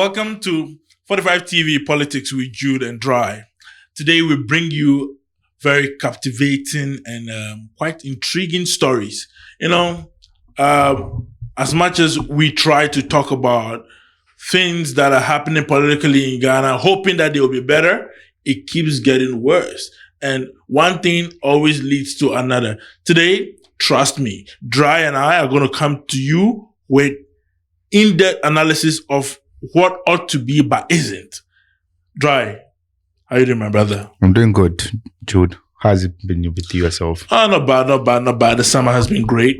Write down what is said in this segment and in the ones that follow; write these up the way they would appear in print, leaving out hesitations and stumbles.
Welcome to 45 TV Politics with Jude and Drai. Today we bring you very captivating and quite intriguing stories. As much as we try to talk about things that are happening politically in Ghana, hoping that they will be better, it keeps getting worse. And one thing always leads to another. Today, trust me, Drai and I are going to come to you with in-depth analysis of what ought to be but isn't. Drai, how you doing, my brother? I'm doing good, Jude. How's it been with you yourself? Oh, not bad. The summer has been great.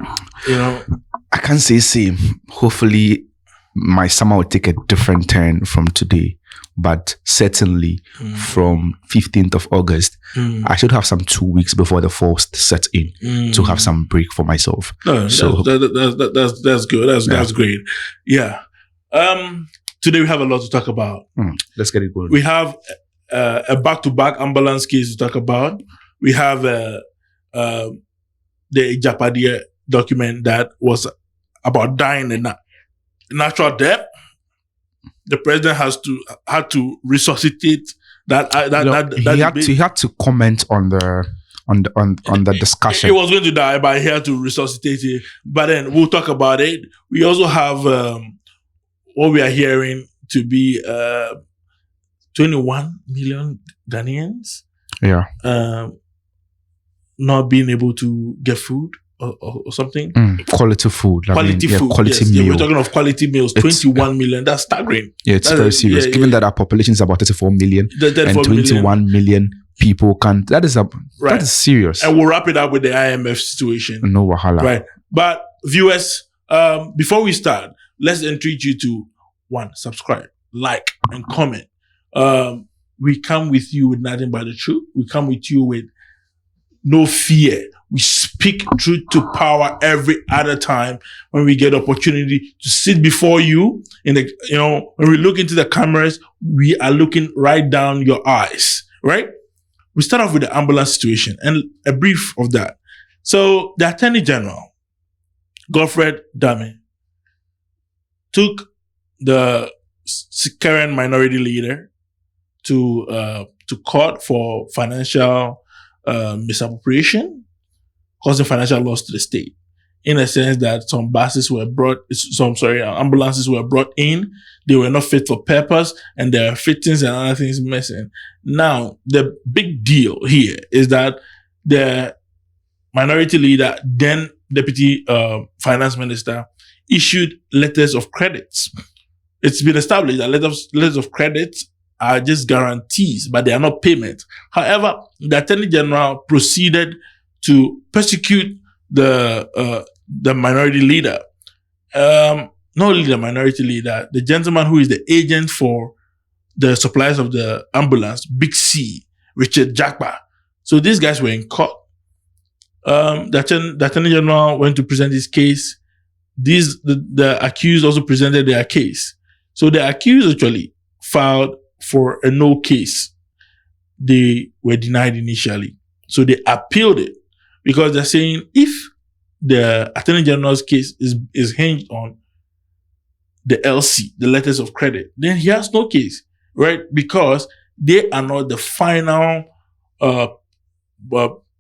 I can't say same. Hopefully, my summer will take a different turn from today. But certainly, from 15th of August, I should have some 2 weeks before the first set in to have some break for myself. No, so that's good. That's great. Yeah. Today we have a lot to talk about. Let's get it going. We have a back-to-back ambulance case to talk about. We have the Agyapadie document that was about dying in natural death. The president had to resuscitate that. He had to comment on the discussion. He was going to die, but he had to resuscitate it. But then we'll talk about it. We also have what we are hearing to be 21 million Ghanaians. Yeah. Not being able to get food or something. Quality food. Quality food. Quality meal. meal. We're talking of quality meals. 21 million. That's staggering. Yeah, it's very serious. Given that our population is about 34 million and 21 million people can't. That is serious. And we'll wrap it up with the IMF situation. No wahala. Right. But viewers, before we start, let's entreat you to subscribe, like, and comment. We come with you with nothing but the truth. We come with you with no fear. We speak truth to power every other time when we get opportunity to sit before you. When we look into the cameras, we are looking right down your eyes, right? We start off with the ambulance situation and a brief of that. So the Attorney General, Godfred Dame, took the current minority leader to court for financial misappropriation, causing financial loss to the state. In a sense that ambulances were brought in, they were not fit for purpose, and there are fittings and other things missing. Now, the big deal here is that the minority leader, then Deputy Finance Minister, issued letters of credits. It's been established that letters of credits are just guarantees, but they are not payment. However, the Attorney General proceeded to persecute the minority leader. Not only the minority leader, the gentleman who is the agent for the supplies of the ambulance, Big C, Richard Jakpa. So these guys were in court. The Attorney General went to present his case. The accused also presented their case. So the accused actually filed for a no case. They were denied initially. So they appealed it because they're saying if the Attorney General's case is hinged on the LC, the letters of credit, then he has no case, right? Because they are not the final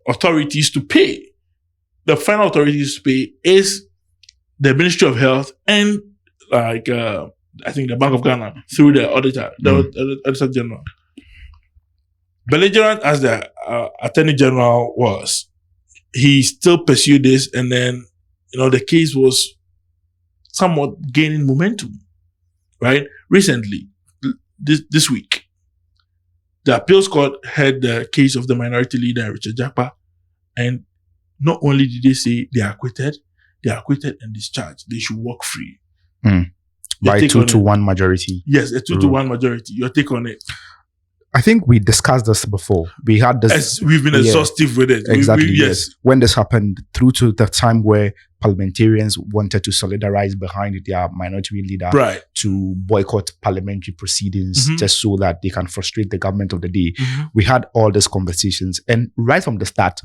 authorities to pay. The final authorities to pay is the Ministry of Health and I think the Bank of Ghana through the auditor, the Auditor General. Belligerent as the Attorney General was, he still pursued this, and then the case was somewhat gaining momentum. Right? Recently, this week, the appeals court heard the case of the minority leader Richard Jakpa, and not only did they say they are acquitted and discharged. They should walk free. By 2-1 majority. Yes, a 2-1 majority. Your take on it? I think we discussed this before. We had this. We've been exhaustive with it. Exactly. Yes. When this happened, through to the time where parliamentarians wanted to solidarize behind their minority leader to boycott parliamentary proceedings just so that they can frustrate the government of the day. We had all these conversations. And right from the start,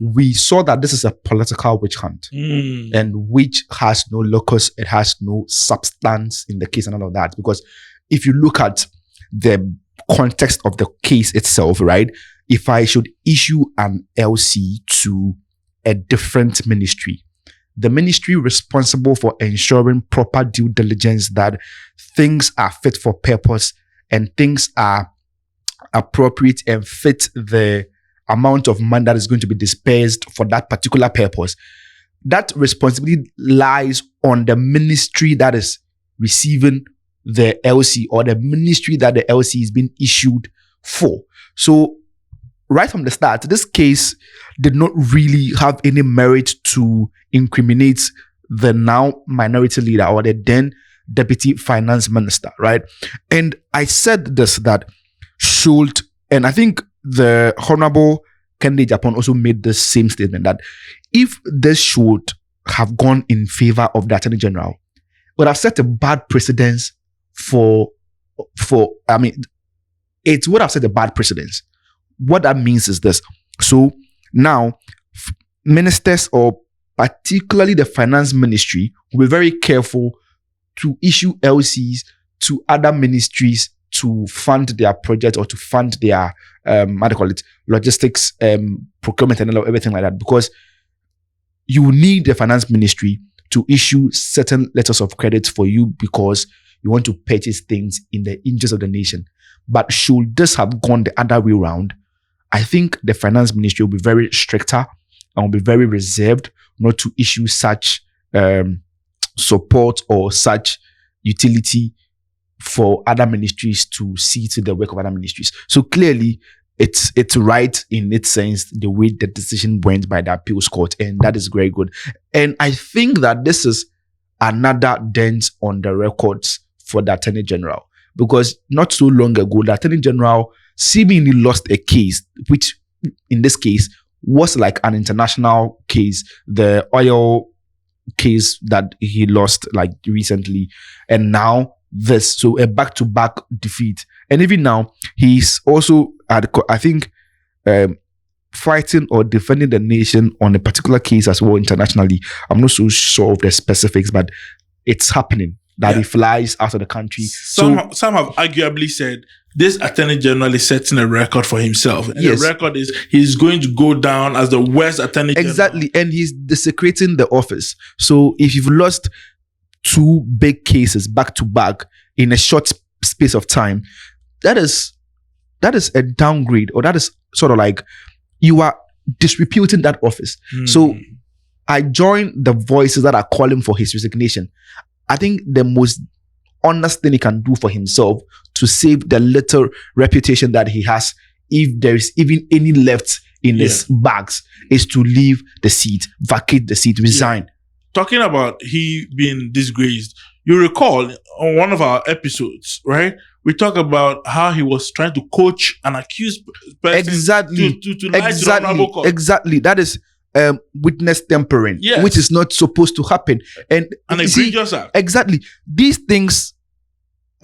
we saw that this is a political witch hunt and which has no locus, it has no substance in the case and all of that. Because if you look at the context of the case itself, right? If I should issue an LC to a different ministry, the ministry responsible for ensuring proper due diligence that things are fit for purpose and things are appropriate and fit the amount of money that is going to be dispersed for that particular purpose, that responsibility lies on the ministry that is receiving the LC or the ministry that the LC is being issued for. So right from the start, this case did not really have any merit to incriminate the now minority leader or the then deputy finance minister, right? And I said this, that should, and I think the Honorable Kennedy Japan also made the same statement, that if this should have gone in favor of the Attorney General, it would have set a bad precedence it would have set a bad precedence. What that means is this. So now, ministers, or particularly the finance ministry, will be very careful to issue LCs to other ministries to fund their project or to fund their logistics, procurement, and everything like that, because you need the finance ministry to issue certain letters of credit for you because you want to purchase things in the interest of the nation. But should this have gone the other way around, I think the finance ministry will be very stricter and will be very reserved not to issue such support or such utility for other ministries to see to the work of other ministries. So clearly, it's right in its sense, the way the decision went by the appeals court, and that is very good. And I think that this is another dent on the records for the Attorney General, because not so long ago, the Attorney General seemingly lost a case, which in this case was like an international case, the oil case that he lost like recently, and now this, so a back-to-back defeat. And even now, he's also I think fighting or defending the nation on a particular case as well internationally. I'm not so sure of the specifics, but it's happening that he flies out of the country. Some have arguably said this Attorney General is setting a record for himself. And the record is he's going to go down as the worst Attorney General. Exactly. And he's desecrating the office. So if you've lost two big cases back to back in a short space of time, that is a downgrade, or that is sort of like you are disreputing that office. So I join the voices that are calling for his resignation. I think the most honest thing he can do for himself to save the little reputation that he has, if there is even any left in his bags, is to leave the seat, vacate the seat, resign. Talking about he being disgraced, you recall on one of our episodes, right? We talk about how he was trying to coach an accused person to lie to the Honorable Court. Exactly. That is witness tampering, which is not supposed to happen. And egregious act. Exactly. These things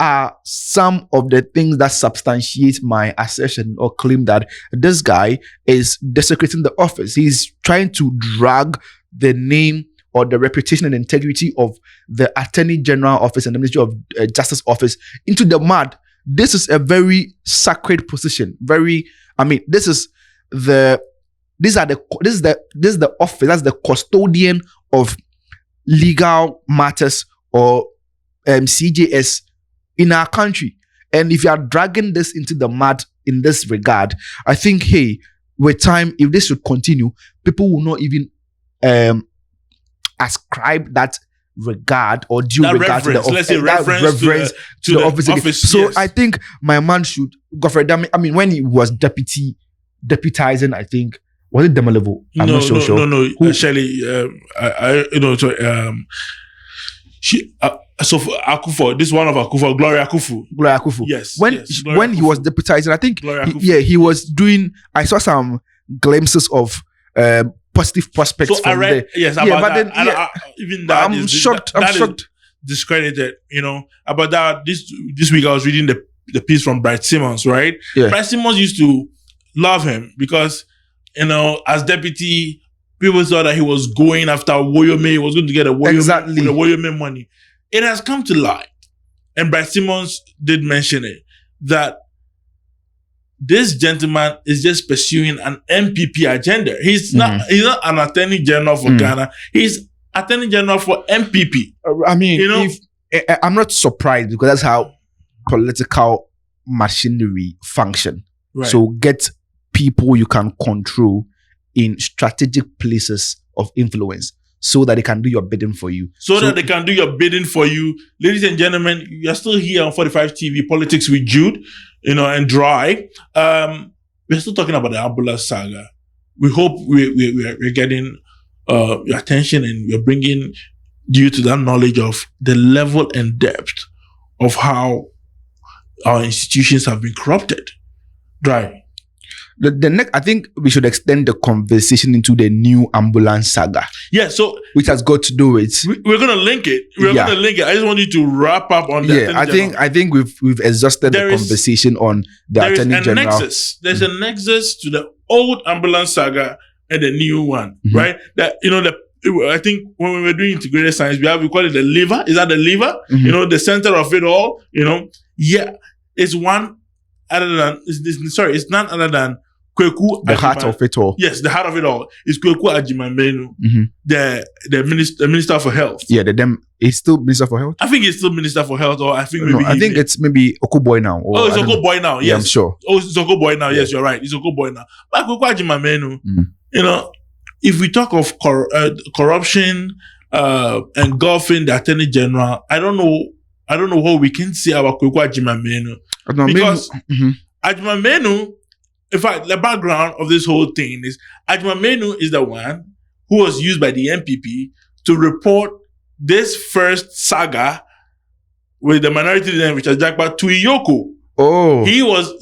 are some of the things that substantiate my assertion or claim that this guy is desecrating the office. He's trying to drag the name or the reputation and integrity of the Attorney General office and the Ministry of Justice office into the mud. This is a very sacred position. This is the office that's the custodian of legal matters, or CJS in our country. And if you are dragging this into the mud in this regard, I think, hey, with time, if this should continue, people will not even ascribe that regard or due that regard reverence, to the let's say reverence to the office again. So I think my man should go for it. I mean, when he was deputizing, I think, was it Demelevo? I'm not so sure. No. Actually, so for Akufo, this is one of Akufo, Gloria Akufu. Yes. When he was deputizing, I think he was doing. I saw some glimpses of positive prospects from there. Yes, about that. Even that I'm shocked. Discredited, about that. This week I was reading the piece from Bright Simmons, right? Yeah. Bright Simmons used to love him because, as deputy, people thought that he was going after Woyome. He was going to get the Woyome money. It has come to light and Brad Simmons did mention it, that this gentleman is just pursuing an MPP agenda. He's not an attorney general for Ghana. He's attorney general for MPP. I mean, I'm not surprised, because that's how political machinery function. Right. So get people you can control in strategic places of influence, so that they can do your bidding for you. So that they can do your bidding for you. Ladies and gentlemen, you're still here on 45 TV, Politics with Jude, and Dry. We're still talking about the ambulance saga. We hope we're getting your attention, and we're bringing you to that knowledge of the level and depth of how our institutions have been corrupted. Dry. The next, I think we should extend the conversation into the new ambulance saga. Yeah, so which has got to do with. We're gonna link it. We're gonna link it. I just want you to wrap up on that. Yeah, I think we've exhausted the conversation on the Attorney General. There's a nexus to the old ambulance saga and the new one, right? That I think when we were doing integrated science, we call it the liver. Is that the liver? The center of it all. It's one other than it's none other than Kweku the heart of it all. Yes, the heart of it all is Kweku Agimambenu, the Minister for Health. Yeah, he's still Minister for Health? I think he's still Minister for Health, or I think it's maybe Okoboy now. It's Okoboy now, yes. Yeah, I'm sure. Oh, it's Okoboy now, yes, you're right. It's Okoboy now. But Kweku Agimambenu, if we talk of corruption engulfing the Attorney General, I don't know what we can say about Kweku Agimambenu. Because Agimambenu, in fact, the background of this whole thing is Agimambenu is the one who was used by the MPP to report this first saga with the minority leader, which is Agyapadie, to Iyoko. Oh. He was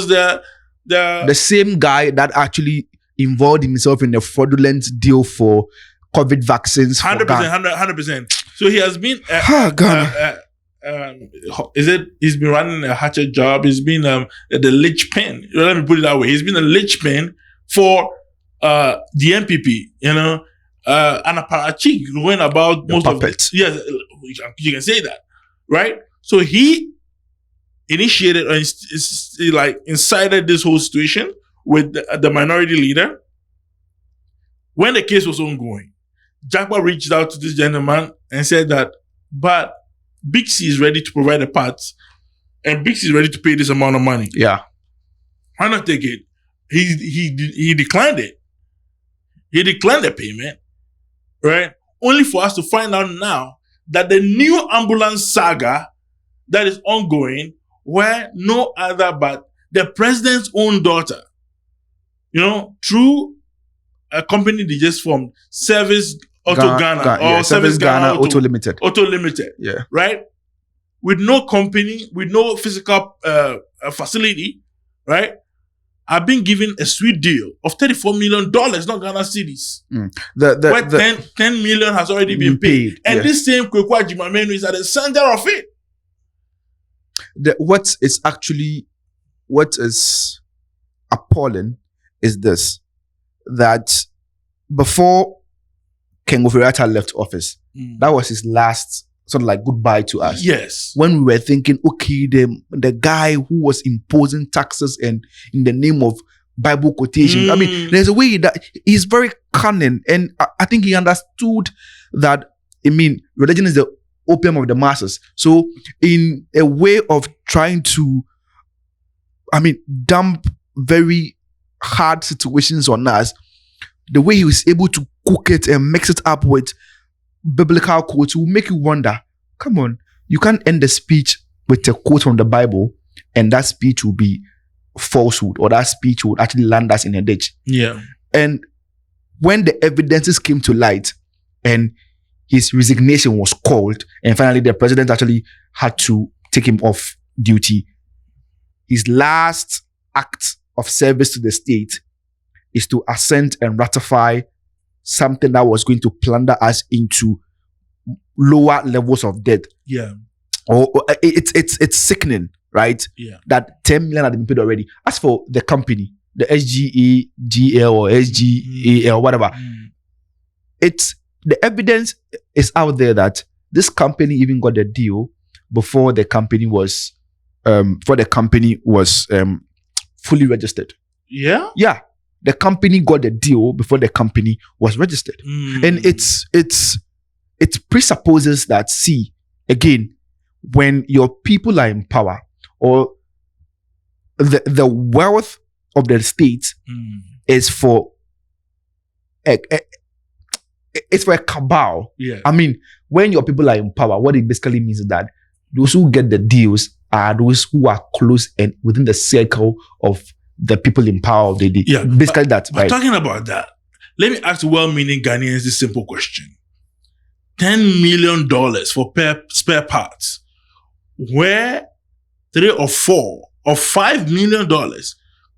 the same guy that actually involved himself in a fraudulent deal for COVID vaccines. 100%. So he has been he's been running a hatchet job. He's been the linchpin. Let me put it that way. He's been a linchpin for the MPP. And a parachik going about most of it. Yes, you can say that, right? So he initiated or incited this whole situation with the minority leader. When the case was ongoing, Agyapadie reached out to this gentleman and said that, but Big C is ready to provide the parts, and Big C is ready to pay this amount of money. Yeah. Why not take it? He declined it. He declined the payment, right? Only for us to find out now that the new ambulance saga that is ongoing, where no other but the president's own daughter, through a company they just formed, Service Auto Ghana, or Service Ghana Auto Limited. Auto Limited. Yeah. Right? With no company, with no physical facility, right? I've been given a sweet deal of $34 million, not Ghana cedis. Where 10 million has already been paid. And this same Kweku Agimambenu is at the center of it. What is appalling is this, that before Ken Oferiatta left office, that was his last sort of like goodbye to us. Yes. When we were thinking, okay, the guy who was imposing taxes and in the name of Bible quotations. I mean, there's a way that he's very cunning, and I think he understood that, religion is the opium of the masses. So in a way of trying to, dump very hard situations on us, the way he was able to cook it and mix it up with biblical quotes will make you wonder, come on, you can't end the speech with a quote from the Bible and that speech will be falsehood, or that speech would actually land us in a ditch. Yeah. And when the evidences came to light and his resignation was called, and finally the president actually had to take him off duty, his last act of service to the state is to assent and ratify something that was going to plunder us into lower levels of debt. Yeah. Or it's sickening, right? Yeah. That 10 million had been paid already. As for the company, the SGAL or SGAL, whatever, it's the evidence is out there that this company even got the deal before the company was fully registered. Yeah? Yeah. The company got the deal before the company was registered. And it presupposes that, see, again, when your people are in power, or the wealth of the state is for it's for a cabal. Yeah. I mean, when your people are in power, what it basically means is that those who get the deals are those who are close and within the circle of the people in power of the day. Yeah. Basically that. But talking about that, let me ask well-meaning Ghanaians this simple question. $10 million for spare parts, where 3 or 4 or $5 million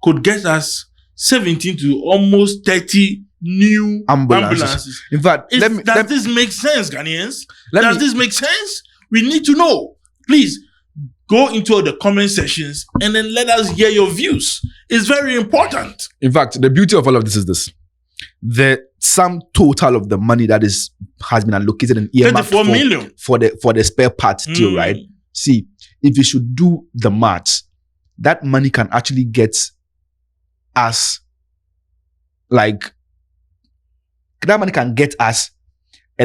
could get us 17 to almost 30 new ambulances. In fact, does this make sense, Ghanaians? Does this make sense? We need to know. Please go into the comment sections and then let us hear your views. It's very important. In fact, the beauty of all of this is this. The sum total of the money that has been allocated and earmarked 34 million for the spare parts deal, right? See, if you should do the maths, that money can actually get us a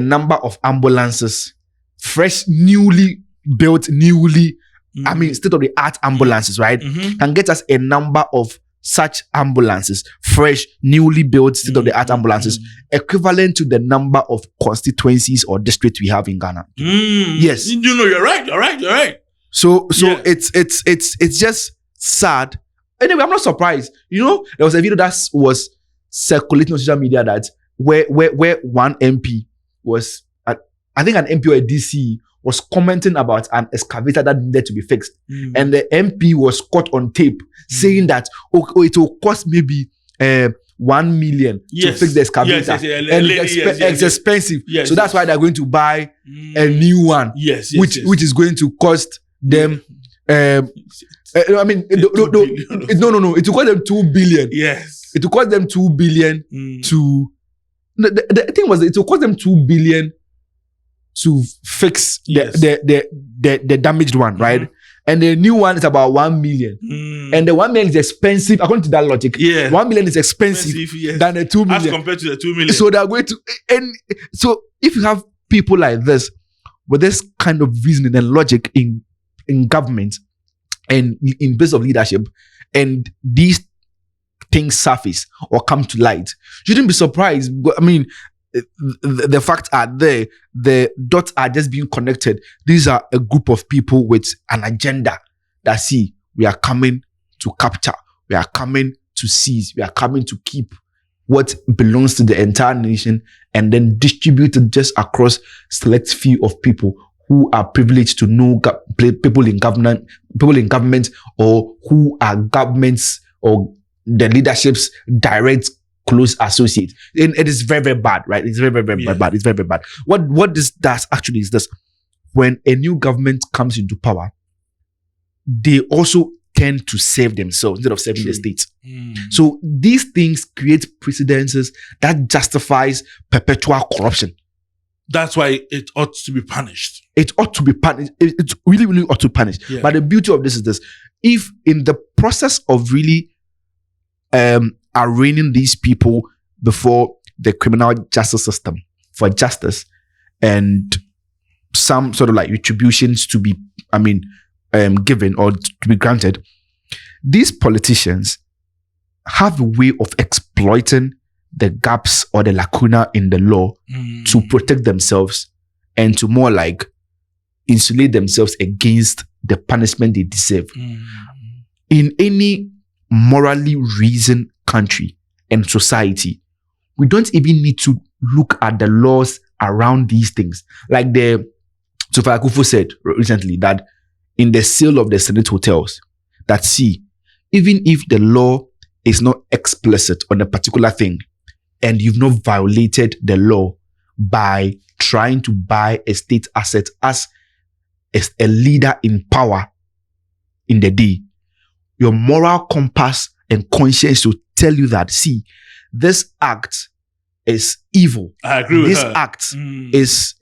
number of ambulances, fresh, newly built, state-of-the-art ambulances, right? Can get us a number of such ambulances, fresh, newly built, state-of-the-art ambulances, equivalent to the number of constituencies or districts we have in Ghana. Yes. You're right. So yeah. It's just sad. Anyway, I'm not surprised. There was a video that was circulating on social media that where one MP was, I think an MP or a DC was commenting about an excavator that needed to be fixed. And the MP was caught on tape saying that it will cost maybe 1 million to fix the excavator. And it's expensive. So that's why they're going to buy a new one, which is going to cost them no. It will cost them 2 billion. Yes. It will cost them 2 billion to the thing was it will cost them 2 billion to fix the damaged one, right? And the new one is about 1 million. And the 1 million is expensive, according to that logic. 1 million is expensive than the 2 million. As compared to the 2 million. So they're going to, and so if you have people like this, with this kind of reasoning and logic in government and in place of leadership, and these things surface or come to light, you shouldn't be surprised. I mean, the facts are there, the dots are just being connected. These are a group of people with an agenda that see, we are coming to capture, we are coming to seize, we are coming to keep what belongs to the entire nation and then distribute it just across select few of people who are privileged to know people in government, or who are governments or the leadership's direct close associate. And it is very, very bad, right? It's very, very, very bad. It's very, very bad. What this does actually is this: when a new government comes into power, they also tend to save themselves instead of saving the state. So these things create precedences that justifies perpetual corruption. That's why it ought to be punished. It ought to be punished. It really, really ought to be punished. Yeah. But the beauty of this is this: if in the process of really arraigning these people before the criminal justice system for justice and some sort of like retributions to be, given or to be granted, these politicians have a way of exploiting the gaps or the lacuna in the law to protect themselves and to more like insulate themselves against the punishment they deserve. In any morally reasoned country and society, we don't even need to look at the laws around these things. Like Sophia Akufo said recently that in the sale of the Senate hotels, that see, even if the law is not explicit on a particular thing, and you've not violated the law by trying to buy a state asset as a leader in power in the day, your moral compass and conscience will tell you that, see, this act is evil. I agree with this her. Act is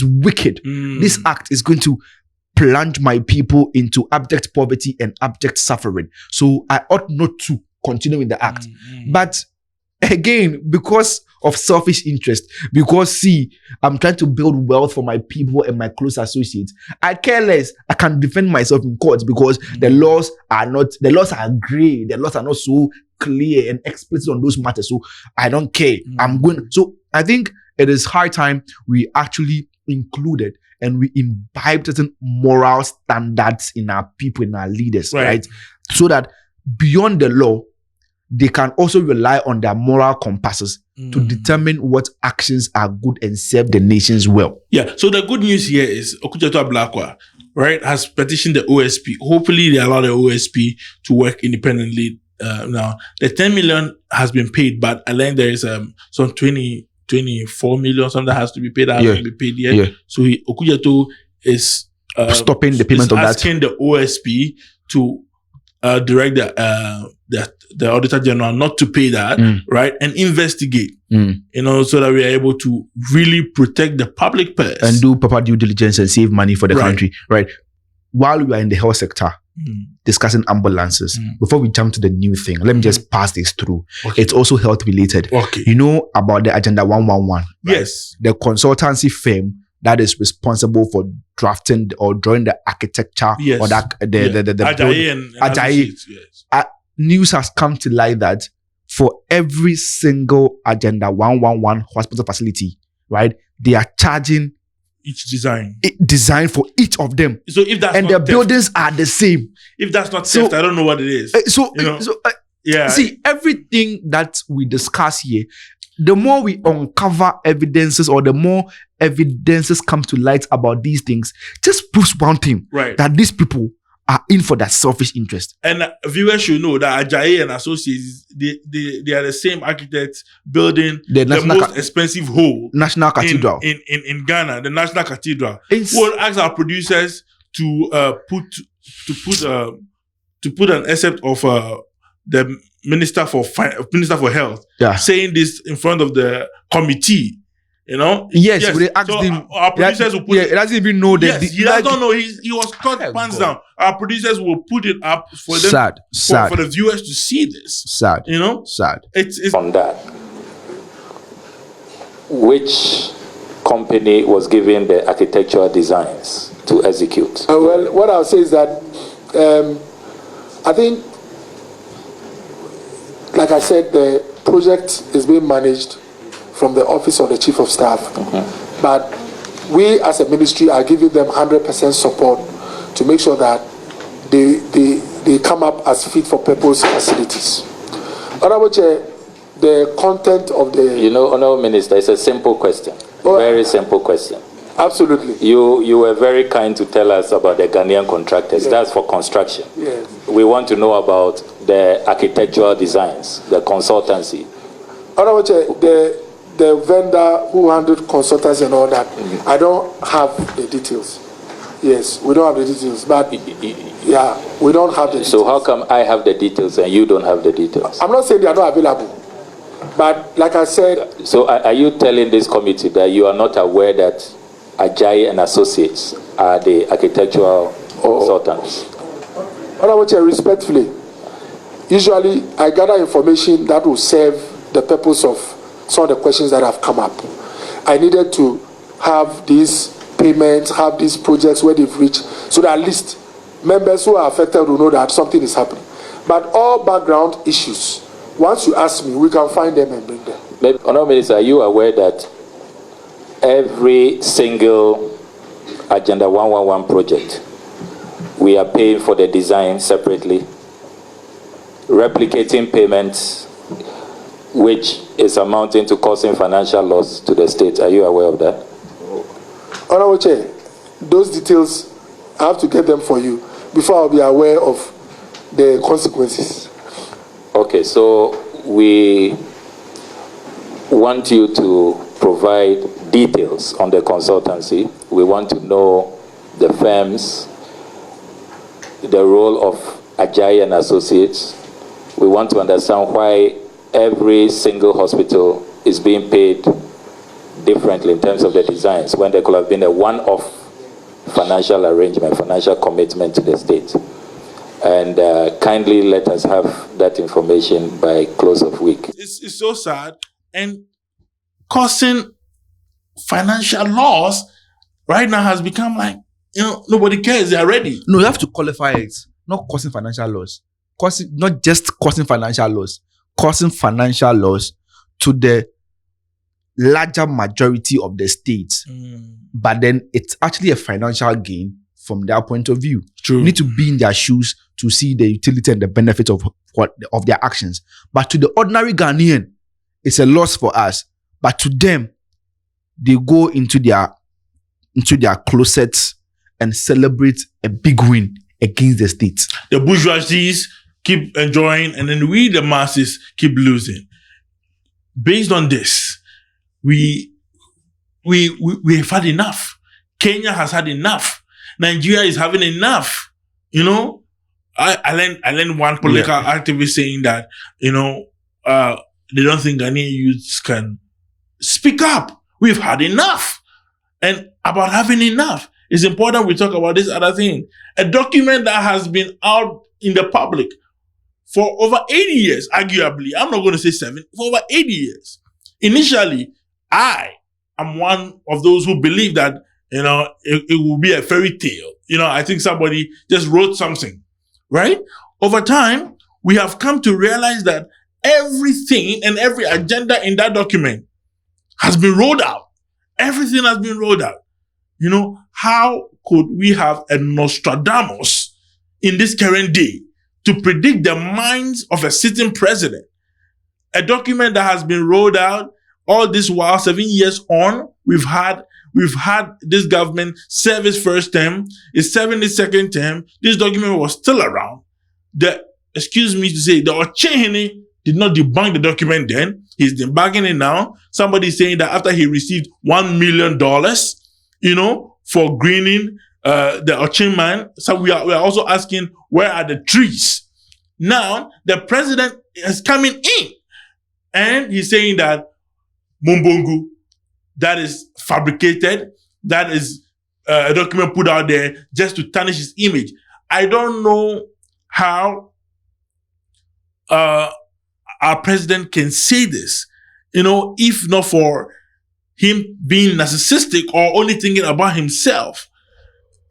wicked. This act is going to plunge my people into abject poverty and abject suffering. So I ought not to continue in the act. But again, because of selfish interest, because see, I'm trying to build wealth for my people and my close associates, I care less. I can defend myself in court because the laws are gray, the laws are not so clear and explicit on those matters. So I don't care. So I think it is high time we actually included and we imbibe certain moral standards in our people, in our leaders, right? So that beyond the law, they can also rely on their moral compasses to determine what actions are good and serve the nations well. Yeah. So the good news here is Agyapadie Ablakwa, right, has petitioned the OSP. Hopefully they allow the OSP to work independently. Now the 10 million has been paid, but I think there is some 24 million, something that has to be paid. That hasn't been paid yet. So Agyapadie is stopping the payment of that. Asking the OSP to direct the Auditor General not to pay that, right, and investigate, so that we are able to really protect the public purse and do proper due diligence and save money for the country, right? While we are in the health sector discussing ambulances, before we jump to the new thing, let me just pass this through. It's also health related. You know about the Agenda 111, right? Yes, the consultancy firm that is responsible for drafting or drawing the architecture or the Agyapadie. News has come to light that for every single Agenda 111 hospital facility, right, they are charging each design for each of them. So if that's and not their theft, buildings are the same. If that's not theft, I don't know what it is. See, everything that we discuss here, the more we uncover evidences or the more evidences come to light about these things, just proves one thing, right, that these people are in for that selfish interest. And viewers should know that Agyapadie and Associates, they are the same architects building the most expensive hall, National Cathedral in Ghana, the National Cathedral. We'll ask our producers to put an excerpt of the Minister for Health saying this in front of the committee. Yes. We asked him. Our producers will put it. He doesn't even know that. Yes, he doesn't know. He was caught pants down. Our producers will put it up for them. Sad. For the viewers to see this. Sad. Sad. It's on that. Which company was given the architectural designs to execute? Well, what I'll say is that I think, like I said, the project is being managed from the office of the Chief of Staff. But we as a ministry are giving them 100% support to make sure that they come up as fit for purpose facilities. Honorable Chair, the content of the... Honorable Minister, it's a simple question. Very simple question. Absolutely. You were very kind to tell us about the Ghanaian contractors. That's for construction. Yes. We want to know about the architectural designs, the consultancy. Honorable Chair, the vendor who handled consultancy and all that, I don't have the details. Yes, we don't have the details, but we don't have the details. So how come I have the details and you don't have the details? I'm not saying they are not available, but like I said... So are you telling this committee that you are not aware that Agyapadie and Associates are the architectural consultants? Honorable Chair, respectfully, usually I gather information that will serve the purpose of some of the questions that have come up. I needed to have these payments, have these projects where they've reached, so that at least members who are affected will know that something is happening. But all background issues, once you ask me, we can find them and bring them. Honorable Minister, are you aware that every single Agenda 111 project, we are paying for the design separately, replicating payments, which is amounting to causing financial loss to the state? Are you aware of that? Honorable Chair, those details, I have to get them for you before I'll be aware of the consequences. Okay, so we want you to provide details on the consultancy. We want to know the firms, the role of Agyapadie and Associates. We want to understand why every single hospital is being paid differently in terms of the designs when there could have been a one-off financial arrangement, financial commitment to the state. And kindly let us have that information by close of week. It's so sad. And causing financial loss right now has become like, nobody cares. They are ready. No, you have to qualify it. Not causing financial loss. Not just causing financial loss. Causing financial loss to the larger majority of the states. But then it's actually a financial gain from their point of view. True. You need to be in their shoes to see the utility and the benefit of their actions. But to the ordinary Ghanaian, it's a loss for us. But to them, they go into their closets and celebrate a big win against the state. The bourgeoisies keep enjoying, and then we, the masses, keep losing. Based on this, we have had enough. Kenya has had enough. Nigeria is having enough. I learned one political activist saying that, they don't think Ghanaian youths can speak up. We've had enough. And about having enough, it's important we talk about this other thing. A document that has been out in the public for over 80 years, arguably. I'm not going to say 7, for over 80 years. Initially, I am one of those who believe that, it will be a fairy tale. I think somebody just wrote something, right? Over time, we have come to realize that everything and every agenda in that document has been rolled out. Everything has been rolled out. How could we have a Nostradamus in this current day to predict the minds of a sitting president? A document that has been rolled out all this while, 7 years on, we've had this government serve its first term, it's serving its second term. This document was still around. The Ochehene did not debunk the document then. He's debunking it now. Somebody is saying that after he received $1 million, for greening the Ochin man. So we are also asking, where are the trees? Now, the president is coming in and he's saying that Mumbungu, that is fabricated, that is a document put out there just to tarnish his image. I don't know how our president can say this, if not for him being narcissistic or only thinking about himself.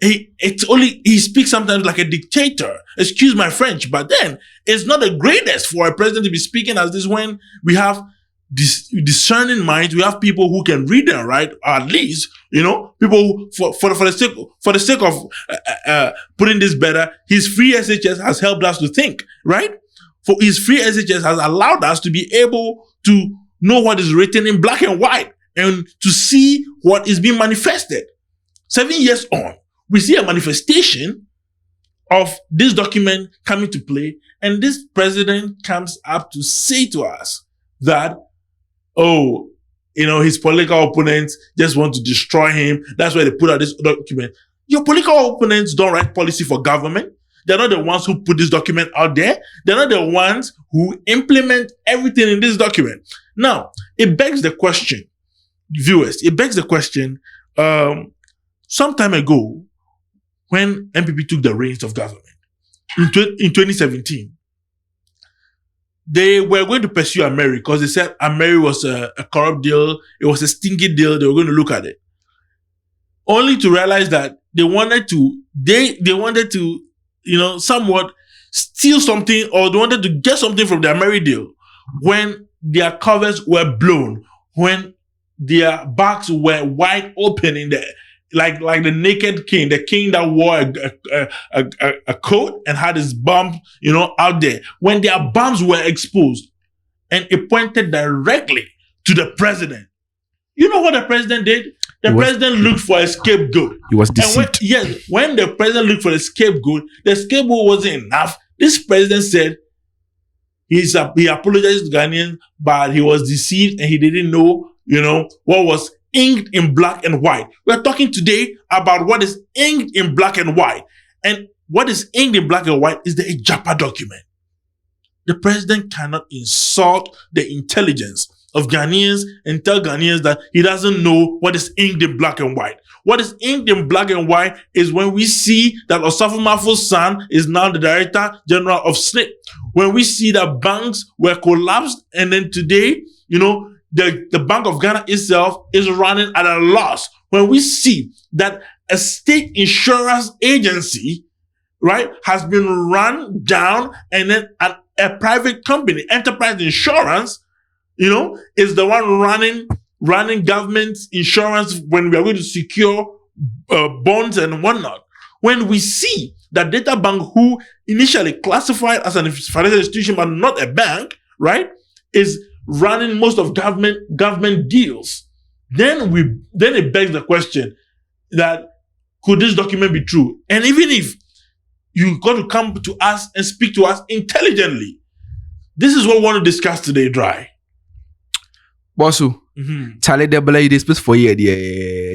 He speaks sometimes like a dictator. Excuse my French, but then it's not the greatest for a president to be speaking as this when we have discerning minds. We have people who can read and write, or at least, people who, for the sake of putting this better, his free SHS has helped us to think, right? For his free SHS has allowed us to be able to know what is written in black and white and to see what is being manifested. 7 years on, we see a manifestation of this document coming to play, and this president comes up to say to us that, his political opponents just want to destroy him. That's why they put out this document. Your political opponents don't write policy for government. They're not the ones who put this document out there. They're not the ones who implement everything in this document. Now, it begs the question, viewers, some time ago, when MPP took the reins of government, in 2017, they were going to pursue Ameri because they said Ameri was a corrupt deal. It was a stinky deal. They were going to look at it. Only to realize that they wanted to, somewhat steal something, or they wanted to get something from the Ameri deal when their covers were blown, when their backs were wide open in the like the naked king, the king that wore a coat and had his bum, out there. When their bums were exposed, and it pointed directly to the president. You know what the president did? The president looked for a scapegoat. He was deceived. When the president looked for the scapegoat wasn't enough. This president said he apologized to Ghanaians, but he was deceived and he didn't know, what was inked in black and white. We're talking today about what is inked in black and white. And what is inked in black and white is the Agyapadie document. The president cannot insult the intelligence of Ghanaians and tell Ghanaians that he doesn't know what is inked in black and white. What is inked in black and white is when we see that Osafo Mafo's son is now the Director General of SNIP. When we see that banks were collapsed, and then today, the Bank of Ghana itself is running at a loss. When we see that a state insurance agency, right, has been run down, and then a private company, Enterprise Insurance, is the one running government insurance when we are going to secure bonds and whatnot. When we see that Data Bank, who initially classified as an financial institution but not a bank, right, is running most of government deals, then it begs the question that could this document be true? And even if you got to come to us and speak to us intelligently, this is what we want to discuss today, Dry. Bossu, Charlie, the belay this place for you,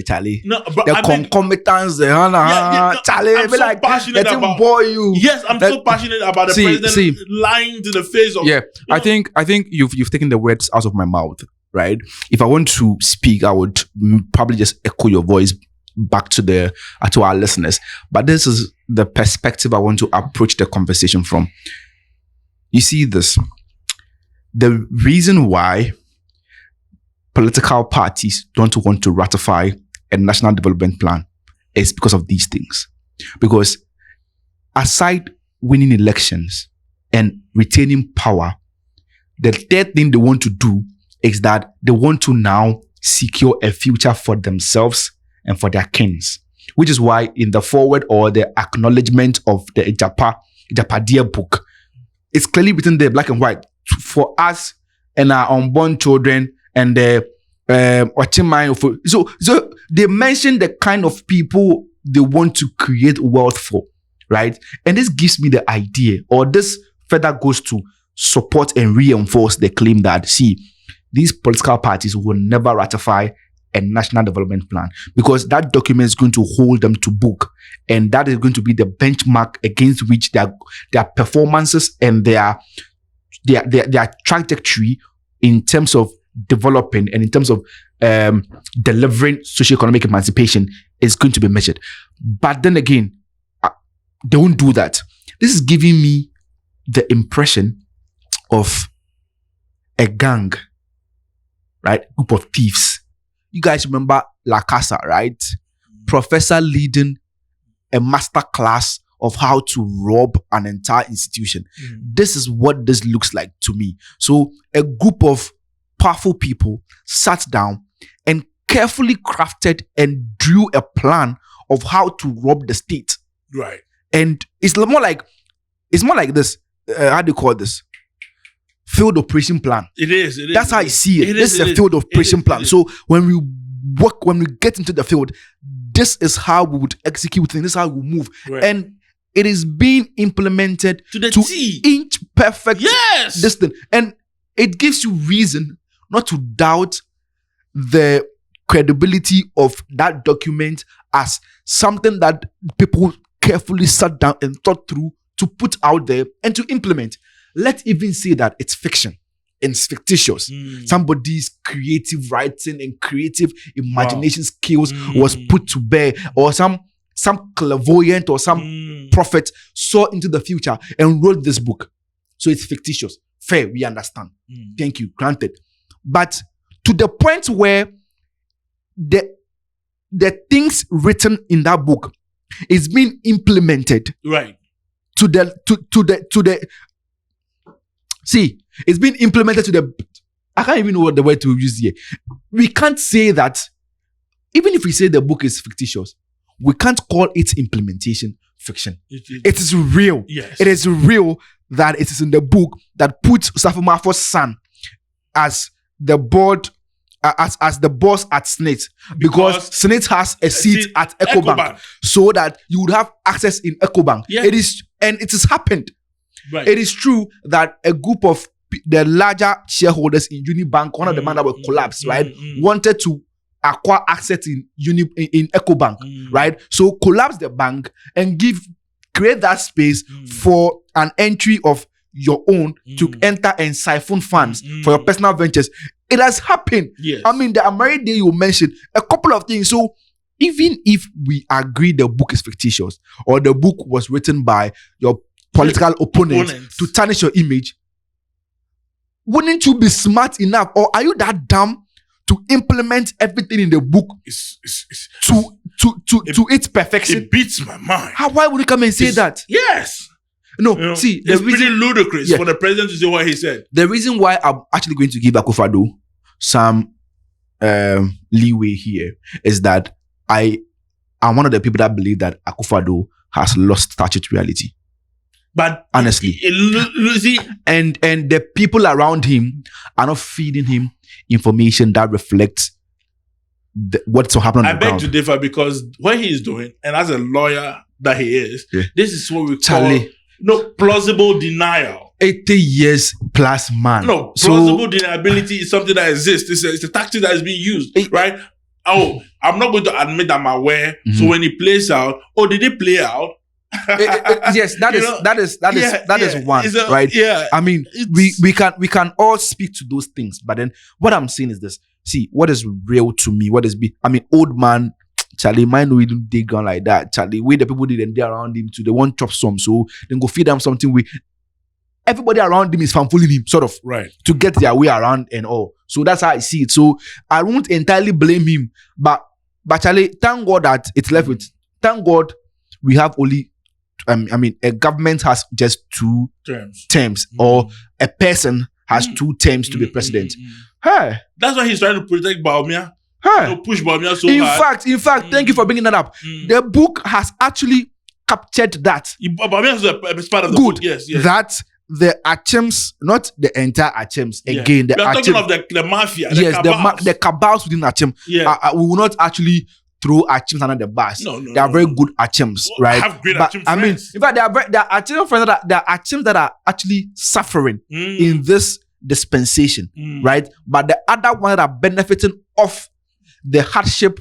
Charlie. No, but the concomitants, Charlie, I'm so like, passionate about. Boy, you. Yes, I'm so passionate about the president lying to the face of. Yeah, I think you've taken the words out of my mouth, right? If I want to speak, I would probably just echo your voice back to our listeners. But this is the perspective I want to approach the conversation from. You see this, the reason why political parties don't want to ratify a national development plan is because of these things. Because aside winning elections and retaining power, the third thing they want to do is that they want to now secure a future for themselves and for their kings. Which is why in the foreword or the acknowledgement of the Agyapadie book, it's clearly written there, black and white, for us and our unborn children and the so they mention the kind of people they want to create wealth for, right? And this gives me the idea, or this further goes to support and reinforce the claim that, see, these political parties will never ratify a national development plan because that document is going to hold them to book, and that is going to be the benchmark against which their performances and their trajectory in terms of developing and in terms of delivering socio-economic emancipation is going to be measured. But then again, they won't do that. This is giving me the impression of a gang, right? Group of thieves. You guys remember La Casa, right? Professor leading a master class of how to rob an entire institution. This is what this looks like to me. So a group of powerful people sat down and carefully crafted and drew a plan of how to rob the state. Right. And it's more like this. How do you call this? Field operation plan. It is. That's how I see it. This is a field operation plan. So when we get into the field, this is how we would execute things. This is how we move. Right. And it is being implemented to inch perfect distance. And it gives you reason not to doubt the credibility of that document as something that people carefully sat down and thought through to put out there and to implement. Let's even say that it's fiction and it's fictitious. Somebody's creative writing and creative imagination skills was put to bear, or some clairvoyant or some prophet saw into the future and wrote this book. So it's fictitious. Fair, we understand. Thank you, granted. But to the point where the things written in that book is being implemented, right? To the see, it's been implemented to the. I can't even know what the word to use here. We can't say that, even if we say the book is fictitious, we can't call its implementation fiction. It is real. Yes. It is real that it is in the book that puts Osafo Mafo's son as the board, as the boss at SNIT, because SNIT has a seat at EcoBank, so that you would have access in EcoBank. Yeah. It is, and it has happened. Right. It is true that a group of the larger shareholders in Unibank, one of the man that were collapsed, right, wanted to acquire access in EcoBank, right? So collapse the bank and create that space for an entry of your own to enter and siphon funds for your personal ventures. It has happened. Yes. I mean, the Amari Day you mentioned, a couple of things. So even if we agree the book is fictitious or the book was written by your political opponent to tarnish your image, wouldn't you be smart enough, or are you that dumb to implement everything in the book to its perfection? It beats my mind. Why would you come and say that? Yes. No, see, it's pretty ludicrous for the president to say what he said. The reason why I'm actually going to give Akufo-Addo some leeway here is that I'm one of the people that believe that Akufo-Addo has lost touch with reality. But honestly, and the people around him are not feeding him information that reflects what's happening on the ground. I beg to differ, because what he is doing, and as a lawyer that he is, this is what we call plausible denial. 80 years plus man. No, plausible deniability is something that exists. It's a tactic that is being used, right? Oh, I'm not going to admit I'm aware. So when he plays out, did he play out? Yes, that is one, right? Yeah. I mean, we can all speak to those things, but then what I'm saying is this. See, what is real to me, old man, Charlie, mine we don't dig on like that. Charlie, we the people didn't there around him too. They want chop some, so then go feed them something. Everybody around him is fanfooling him, sort of, right, to get their way around and all. So that's how I see it. So I won't entirely blame him, but Charlie, thank God that it's left with. Thank God we have only. A government has just two terms, or a person has 2 terms to be president. Hey, that's why he's trying to protect Bawumia. Push Bawumia so hard. In fact, thank you for bringing that up. The book has actually captured that. Bawumia is a part of the book. Yes. That the Achems, not the entire Achems. Yeah. Again, we are talking of the mafia. The cabals within Achem. Yeah. We will not actually throw Achems under the bus. No, they are very good Achems, right? I have great Achem friends. I mean, in fact, there are Achem friends there are Achems that are actually suffering in this dispensation, right? But the other ones that are benefiting off the hardship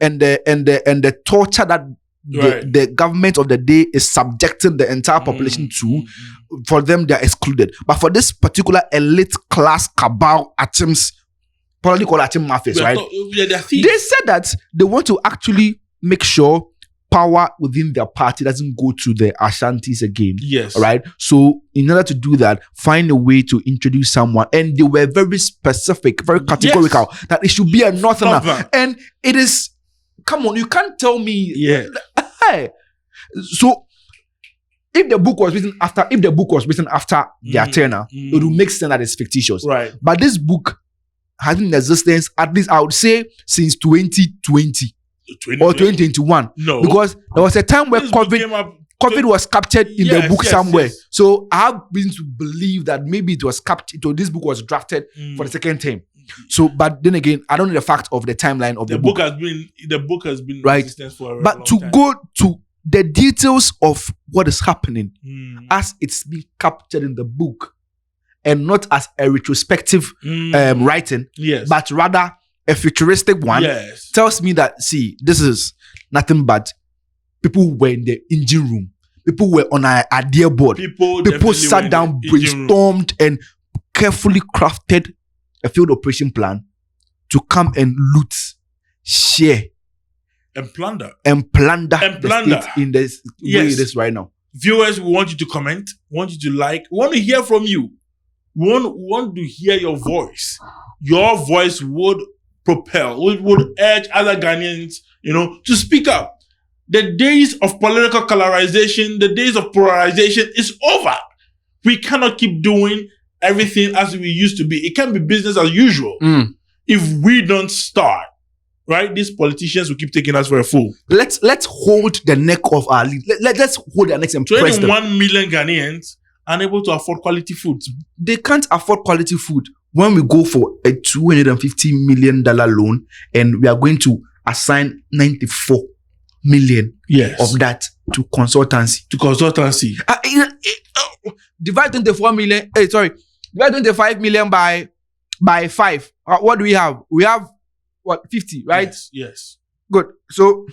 and the torture that the government of the day is subjecting the entire population to, for them they are excluded. But for this particular elite class cabal Achems, probably called Achem mafias, right? They said that they want to actually make sure power within their party doesn't go to the Ashantis again. Yes. Right? So in order to do that, find a way to introduce someone. And they were very specific, very categorical, that it should be a northerner. And it is, come on, you can't tell me. Yeah. Hey. So if the book was written after their tenure, it would make sense that it's fictitious. Right. But this book has been in existence, at least I would say, since 2020 or 2021. No. Because there was a time where COVID was captured in the book somewhere. Yes. So I have reason to believe that maybe it was captured, or this book was drafted for the second time. So, but then again, I don't know the fact of the timeline of the book. The book has been right. in existence for a very But long to time. go to the details of what is happening as it's being captured in the book, and not as a retrospective writing, but rather a futuristic one, tells me that, see, this is nothing but people were in the engine room. People were on an idea board. People sat down, brainstormed, and carefully crafted a field operation plan to come and loot, share, and plunder the state in this way it is right now. Viewers, we want you to comment, want you to like, we want to hear from you. We want to hear your voice. Your voice would would urge other Ghanaians, to speak up. The days of political colorization, the days of polarization is over. We cannot keep doing everything as we used to be. It can't be business as usual. If we don't start, right, these politicians will keep taking us for a fool. Let's hold the neck of our lead. Let's hold their necks and press them. 21 million Ghanaians unable to afford quality food. They can't afford quality food when we go for a $250 million loan and we are going to assign 94 million of that to consultancy. Divide 24 million. Divide 25 million by 5. What do we have? We have what, 50, right? Yes. Good. So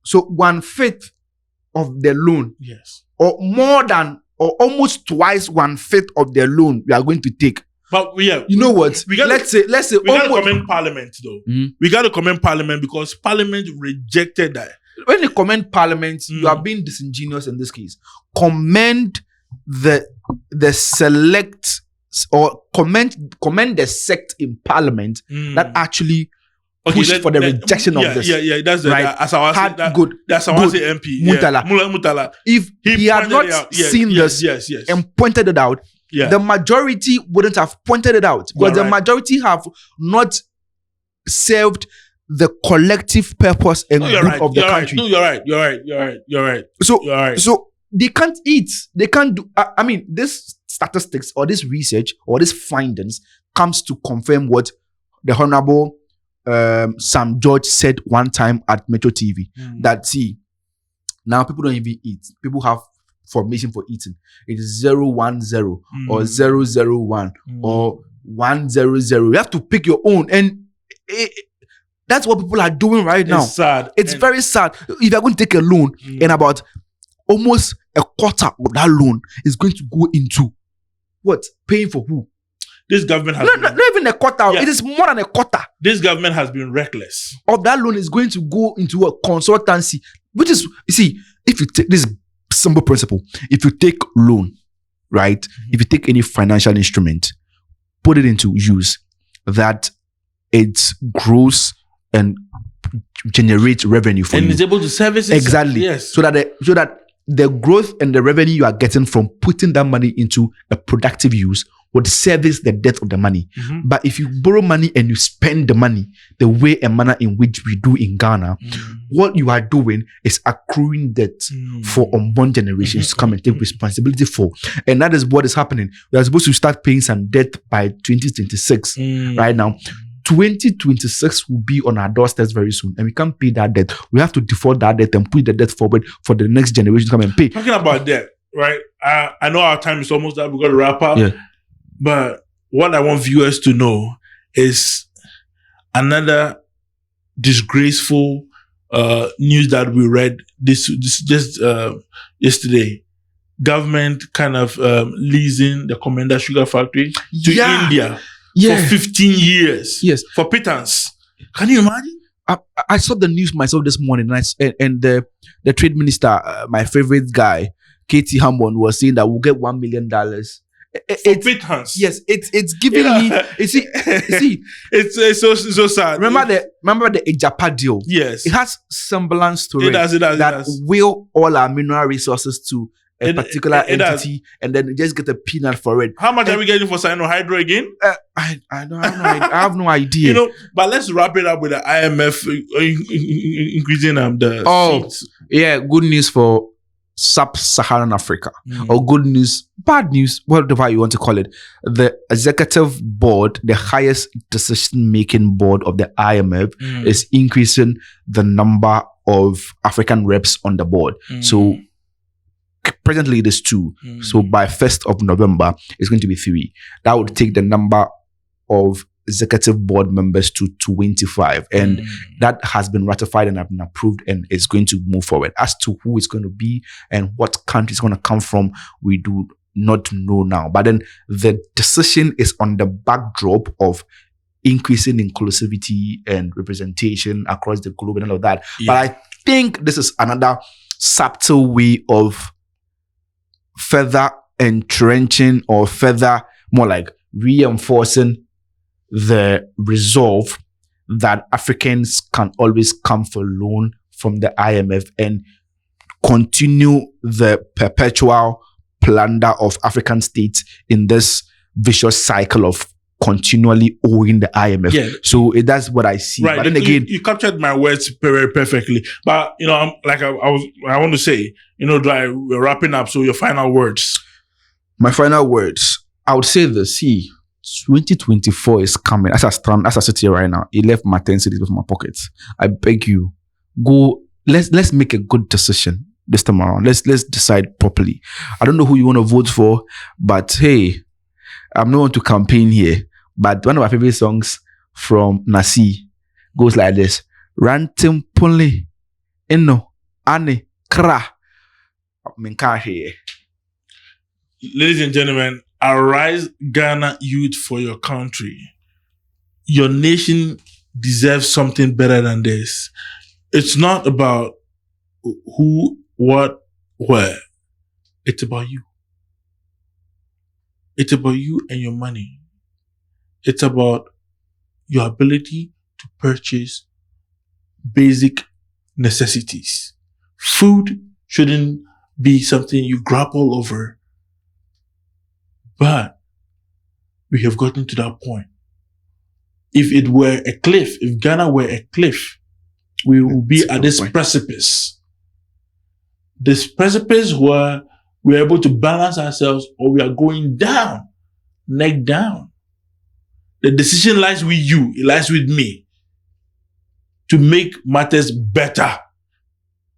1/5 of the loan, or more than or almost twice 1/5 of their loan we are going to take. But you know what? Let's say we got to commend Parliament though. We got to commend Parliament because Parliament rejected that. When you commend Parliament, you are being disingenuous in this case. Commend the select or commend the sect in Parliament that actually pushed for the rejection of this. Yeah, that's right. That's how I say MP. Mutala. If he had not seen this and pointed it out, the majority wouldn't have pointed it out because the majority have not served the collective purpose and good of the country. No, you're right. So they can't eat. They can't do. I mean, this statistics or this research or this findings comes to confirm what the Honorable Sam George said one time at Metro TV. That see, now people don't even eat. People have formation for eating. It is 010 or 001 or 100. You have to pick your own, and that's what people are doing right now. It's sad. It's very sad. If you're going to take a loan, and about almost a quarter of that loan is going to go into what? Paying for who? This government has not even a quarter. Yeah. It is more than a quarter. This government has been reckless. Of that loan is going to go into a consultancy, which is, you see, if you take this simple principle, if you take loan, right? If you take any financial instrument, put it into use, that it grows and generates revenue for you. And is able to service it. Exactly. Yes. So that the growth and the revenue you are getting from putting that money into a productive use would service the debt of the money. But if you borrow money and you spend the money the way and manner in which we do in Ghana, what you are doing is accruing debt for unborn generations to come and take responsibility for. And that is what is happening. We are supposed to start paying some debt by 2026 right now. 2026 will be on our doorsteps very soon, and we can't pay that debt. We have to default that debt and put the debt forward for the next generation to come and pay. Talking about debt, right? I know our time is almost up. We've got to wrap up. Yeah. But what I want viewers to know is another disgraceful news that we read this just yesterday. Government kind of leasing the Commander Sugar Factory to India. For 15 years. Yes. For pittance. Can you imagine? I saw the news myself this morning, and the trade minister, my favorite guy, Katie Hammond, was saying that we'll get $1 million. For pittance. Yes, it's giving me. You see, it's so sad. Remember the Agyapadie deal? Yes, it has semblance to it. That will all our mineral resources to a particular entity, and then just get a peanut for it. How much are we getting for Sino-Hydro again? I have no idea. But let's wrap it up with the IMF increasing the seats. Yeah, good news for sub-Saharan Africa, or good news, bad news, whatever you want to call it. The executive board, the highest decision-making board of the IMF, is increasing the number of African reps on the board. So presently it is 2. So by 1st of November, it's going to be 3. That would take the number of executive board members to 25. And that has been ratified and have been approved and is going to move forward. As to who it's going to be and what country it's going to come from, we do not know now. But then the decision is on the backdrop of increasing inclusivity and representation across the globe and all of that. Yeah. But I think this is another subtle way of further entrenching or further more like reinforcing the resolve that Africans can always come for loan from the IMF and continue the perpetual plunder of African states in this vicious cycle of continually owing the IMF. Yeah. So that's what I see. Right. But then again, you captured my words very perfectly. But I want to say, Drai, we're wrapping up. So your final words. My final words. I would say this. 2024 is coming. As I sit here right now, it left my 10 cedis with my pockets. I beg you, go. Let's make a good decision this time around. Let's decide properly. I don't know who you want to vote for, but hey, I'm not going to campaign here. But one of my favorite songs from Nasi goes like this: Rantim Punle Eno Ane Kra. ladies and gentlemen, arise, Ghana youth, for your country. Your nation deserves something better than this. It's not about who, what, where. It's about you. It's about you and your money. It's about your ability to purchase basic necessities. Food shouldn't be something you grapple over. But we have gotten to that point. If it were a cliff, if Ghana were a cliff, we would be at this precipice. This precipice where we're able to balance ourselves, or we are going down, neck down. The decision lies with you, it lies with me, to make matters better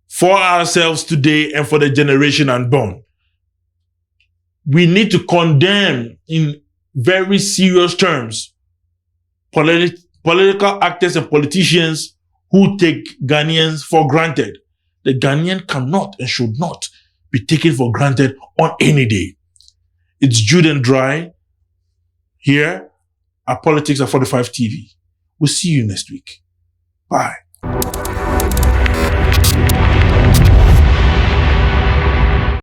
for ourselves today and for the generation unborn. We need to condemn in very serious terms political actors and politicians who take Ghanaians for granted. The Ghanaian cannot and should not be taken for granted on any day. It's Jude and Drai here at Politics at 45 TV. We'll see you next week. Bye.